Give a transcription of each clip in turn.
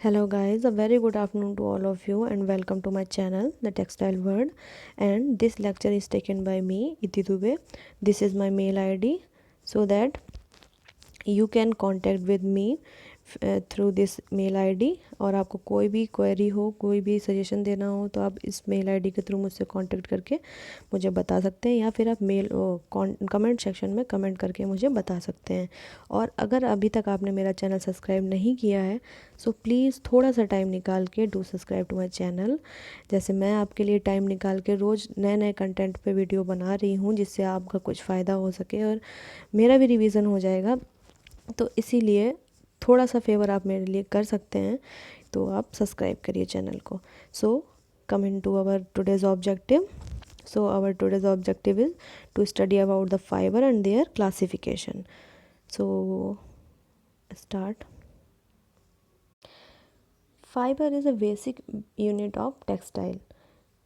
Hello guys, a very good afternoon to all of you and welcome to my channel The Textile World, and this lecture is taken by me Iti Dube. This is my mail ID so that you can contact with me through this mail ID. और आपको कोई भी query हो, कोई भी suggestion देना हो तो आप इस मेल आईडी के थ्रू मुझसे कांटेक्ट करके मुझे बता सकते हैं, या फिर आप कमेंट सेक्शन में कमेंट करके मुझे बता सकते हैं। और अगर अभी तक आपने मेरा चैनल सब्सक्राइब नहीं किया है सो प्लीज़ थोड़ा सा टाइम निकाल के do subscribe to my channel. जैसे मैं आपके लिए टाइम निकाल के रोज़ नए नए कंटेंट पे वीडियो बना रही हूँ जिससे आपका कुछ फ़ायदा हो सके और मेरा भी रिवीजन हो जाएगा। तो इसीलिए थोड़ा सा फेवर आप मेरे लिए कर सकते हैं, तो आप सब्सक्राइब करिए चैनल को। So coming to our today's objective. So our today's objective is to study about the fibre and their classification. So start. Fibre is a basic unit of textile.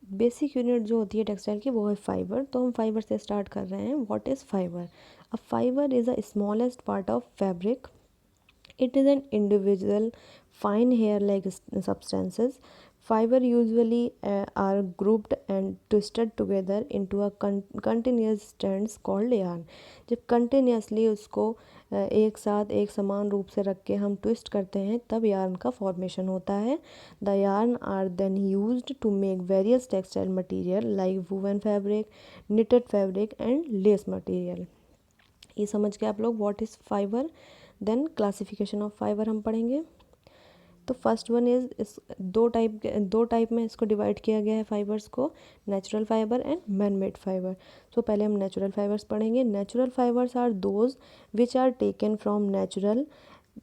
Basic unit जो होती है textile की वो है fibre. तो हम fibre से start कर रहे हैं। What is fibre? A fibre is a smallest part of fabric. It is an individual fine hair-like substances. Fiber usually are grouped and twisted together into a continuous strands called yarn. जब continuously उसको एक साथ एक समान रूप से रख के हम ट्विस्ट करते हैं तब यार्न का फॉर्मेशन होता है। The yarn are then used to make various textile material like woven fabric, knitted fabric and lace material. ये समझ के आप लोग what is fibre. Then classification of fibre हम पढ़ेंगे। तो फर्स्ट वन इज़ इस दो टाइप में इसको डिवाइड किया गया है फाइबर्स को, natural fibre and man made fibre. तो पहले हम नेचुरल फाइबर्स पढ़ेंगे। Natural fibres are those which are taken from natural.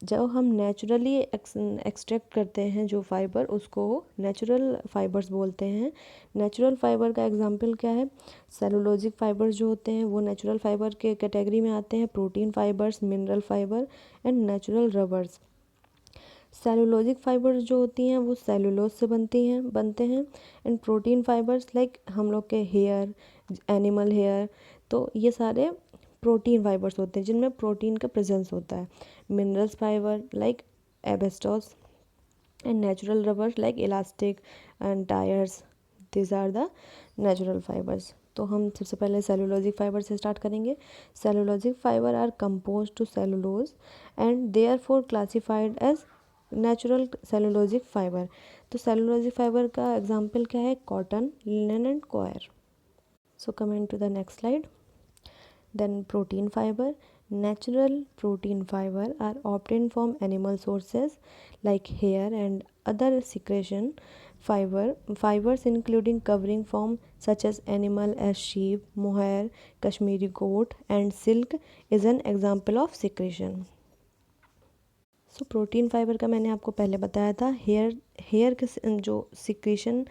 जब हम नेचुरली एक्सट्रैक्ट करते हैं जो फाइबर उसको नेचुरल फाइबर्स बोलते हैं। नेचुरल फाइबर का एग्जांपल क्या है? सेलुलोजिक फाइबर्स जो होते हैं वो नेचुरल फाइबर के कैटेगरी में आते हैं। Protein fibres, mineral fibre and natural rubbers. Cellulosic fibres जो होती हैं वो सेलुलोज से बनते हैं। एंड प्रोटीन फाइबर्स लाइक हम लोग के हेयर, एनिमल हेयर, तो ये सारे प्रोटीन फाइबर्स होते हैं जिनमें प्रोटीन का प्रेजेंस होता है। Minerals fibre like asbestos and natural rubbers like elastic and tyres, this are the natural fibres. तो हम सबसे पहले सेलुलोजिक फाइबर से स्टार्ट करेंगे। Cellulosic fibre are compose to cellulose and they are for classified as natural cellulosic fibre. तो cellulosic fibre का example क्या है? Cotton, linen and coir. So coming to the next slide. Then protein fibre. Natural protein fiber are obtained from animal sources like hair and other secretion. Fibers including covering form such as animal as sheep, mohair, Kashmiri goat and silk is an example of secretion. So protein fibre का मैंने आपको पहले बताया था। Hair के जो secretion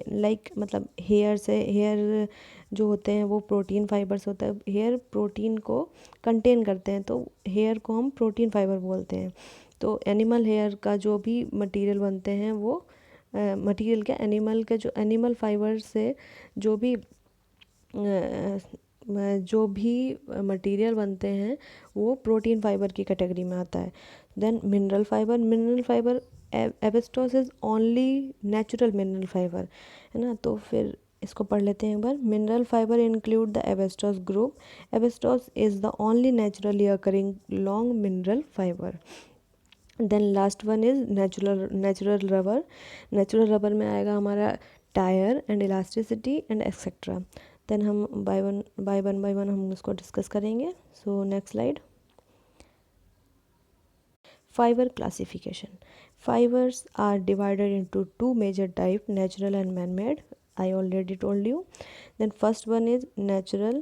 like मतलब hair जो होते हैं वो प्रोटीन फाइबर्स होता है। हेयर प्रोटीन को कंटेन करते हैं तो हेयर को हम प्रोटीन फाइबर बोलते हैं। तो एनिमल हेयर का जो भी मटेरियल बनते हैं वो मटेरियल क्या, एनिमल के जो एनिमल फाइबर से जो भी मटेरियल बनते हैं वो प्रोटीन फाइबर की कैटेगरी में आता है। Then mineral fibre asbestos is only natural mineral fibre, है ना। तो फिर इसको पढ़ लेते हैं एक बार। Mineral fibre include the asbestos group. Asbestos is the only naturally occurring long mineral fibre. Then last one is natural rubber. Natural rubber में आएगा हमारा tyre and elasticity and etcetera. Then हम बाय वन हम उसको discuss करेंगे। So next slide. Fiber classification. Fibers are divided into two major types, natural and man-made. I already told you. Then first one is natural.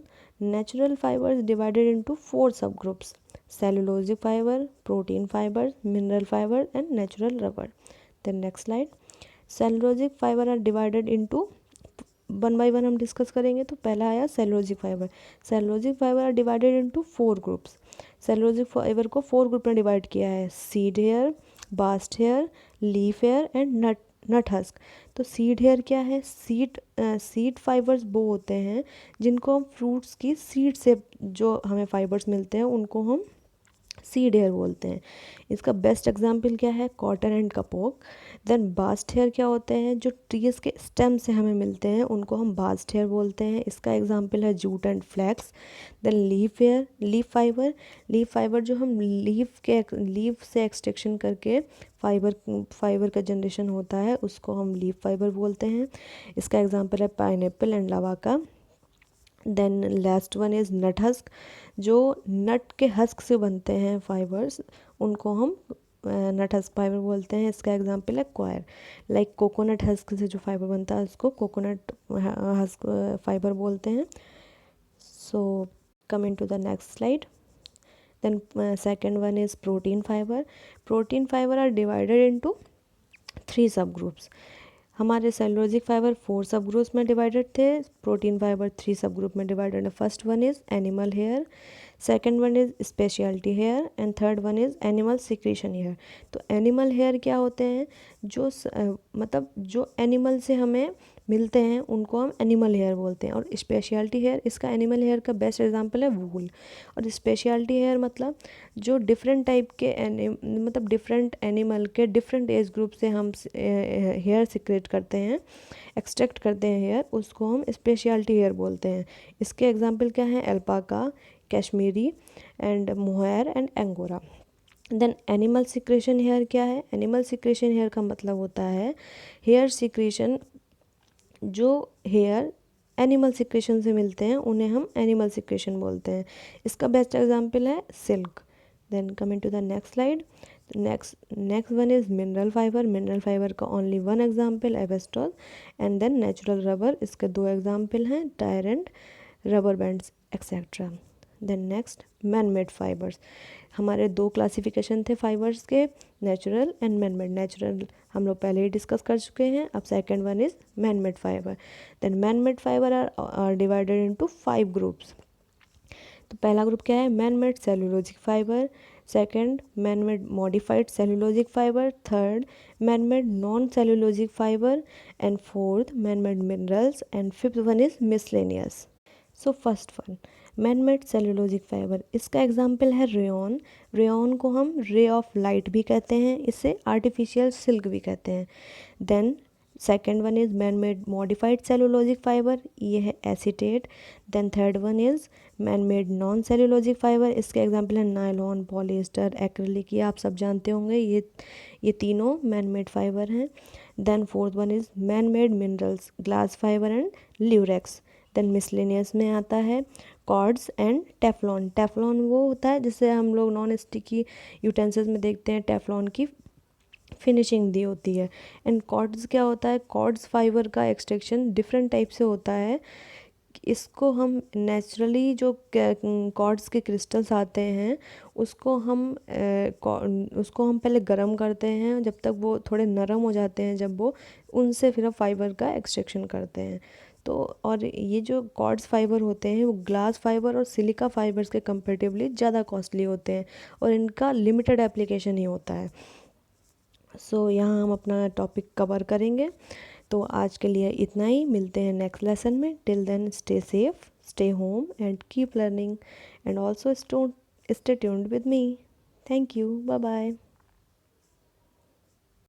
Natural fibers divided into four subgroups: cellulosic fiber, protein fibers, mineral fiber and natural rubber. Then next slide. Cellulosic fiber are divided into one by one हम discuss करेंगे। तो पहला आया cellulosic fibre. Cellulosic fibre are divided into four groups. Cellulosic fibre को four group में divide किया है: seed hair, bast hair, leaf hair and nut husk. तो सीड हेयर क्या है? सीड फाइबर्स वो होते हैं जिनको हम फ्रूट्स की सीड से जो हमें फाइबर्स मिलते हैं उनको हम सीड हेयर बोलते हैं। इसका बेस्ट एग्जांपल क्या है, cotton and kapok. Then bast hair क्या होते हैं, जो ट्रीज के स्टेम से हमें मिलते हैं उनको हम बास्ट हेयर बोलते हैं। इसका एग्जांपल है jute and flax. Then leaf hair, leaf fibre, leaf fibre जो हम लीफ से एक्सट्रैक्शन करके फाइबर का जनरेशन होता है उसको हम लीफ फाइबर बोलते हैं। इसका एग्जांपल है पाइनएप्पल एंड लवाका। Then last one is nut husk, जो नट के हस्क से बनते हैं फाइबर्स उनको हम नट हस्क फाइबर बोलते हैं। इसका एग्जांपल है क्वायर। लाइक कोकोनट हस्क से जो फाइबर बनता है उसको कोकोनट हस्क फाइबर बोलते हैं। So coming to the next slide. Then second one is protein fibre. Protein fibre are divided into 3 sub groups. हमारे सेलुलोजिक फाइबर 4 सब ग्रुप्स में डिवाइडेड थे, प्रोटीन फाइबर 3 सब ग्रुप में डिवाइडेड है। First one is animal hair, second one is speciality hair and third one is animal secretion hair. तो animal hair क्या होते हैं, मतलब जो एनिमल से हमें मिलते हैं उनको हम एनिमल हेयर बोलते हैं। और स्पेशलिटी हेयर, इसका एनिमल हेयर का बेस्ट एग्जांपल है वूल। और स्पेशलिटी हेयर मतलब जो डिफरेंट टाइप के मतलब डिफरेंट एनिमल के डिफरेंट एज ग्रुप से हम हेयर सिक्रेट करते हैं, एक्सट्रैक्ट करते हैं हेयर, उसको हम स्पेशलिटी हेयर बोलते हैं। इसके एग्जांपल क्या हैं, alpaca, cashmere and mohair and angora. Then animal secretion hair क्या है, एनिमल सिक्रेशन हेयर का मतलब होता है हेयर सिक्रेशन, जो हेयर एनिमल सिक्रेशन से मिलते हैं उन्हें हम एनिमल सिक्रेशन बोलते हैं। इसका बेस्ट एग्जांपल है silk. Then coming to the next slide. Next one is mineral fibre. Mineral fibre का ओनली वन एग्जांपल एवेस्टॉल। एंड देन नेचुरल रबर, इसके 2 एग्जांपल हैं tyre and rubber bands etcetera. Then next man made fibres. हमारे 2 classification थे fibres के, natural and man made. Natural हम लोग पहले ही डिस्कस कर चुके हैं, अब second one is man made fibre. Then man made fibre are divided into 5 groups. तो पहला ग्रुप क्या है, man made cellulosic fibre, second man made modified cellulosic fibre, third man made non cellulosic fibre and fourth man made minerals and fifth one is miscellaneous. So first one man made cellulosic fibre, इसका example है rayon. Rayon को हम ray of light भी कहते हैं, इसे artificial silk भी कहते हैं। Then second one is man made modified cellulosic fibre, ये है acetate. Then third one is man made non cellulosic fibre, इसके एग्जांपल है नायलॉन, पॉलिएस्टर, एक्रिलिक, ये आप सब जानते होंगे, ये तीनों मैन मेड फाइबर हैं। Then fourth one is man made minerals, glass fibre and lurex. Then miscellaneous में आता है कॉर्ड्स एंड टेफ्लॉन। टेफ्लॉन वो होता है जिससे हम लोग नॉन स्टिकी यूटेंसिल्स में देखते हैं टेफ्लॉन की फिनिशिंग दी होती है। एंड कॉर्ड्स क्या होता है, कॉर्ड्स फाइबर का एक्सट्रैक्शन डिफरेंट टाइप से होता है। इसको हम नेचुरली जो कॉर्ड्स के क्रिस्टल्स आते हैं उसको हम पहले गर्म करते हैं, जब तक वो थोड़े नरम हो जाते हैं, जब वो उनसे फिर फाइबर का एक्सट्रैक्शन करते हैं। तो और ये जो कॉर्ड्स फाइबर होते हैं वो ग्लास फाइबर और सिलिका फाइबर्स के कंपेरेटिवली ज़्यादा कॉस्टली होते हैं और इनका लिमिटेड एप्लीकेशन ही होता है। सो यहाँ हम अपना टॉपिक कवर करेंगे। तो आज के लिए इतना ही, मिलते हैं नेक्स्ट लेसन में। Till then stay safe, stay home and keep learning and also stay tuned with me. Thank you, bye bye.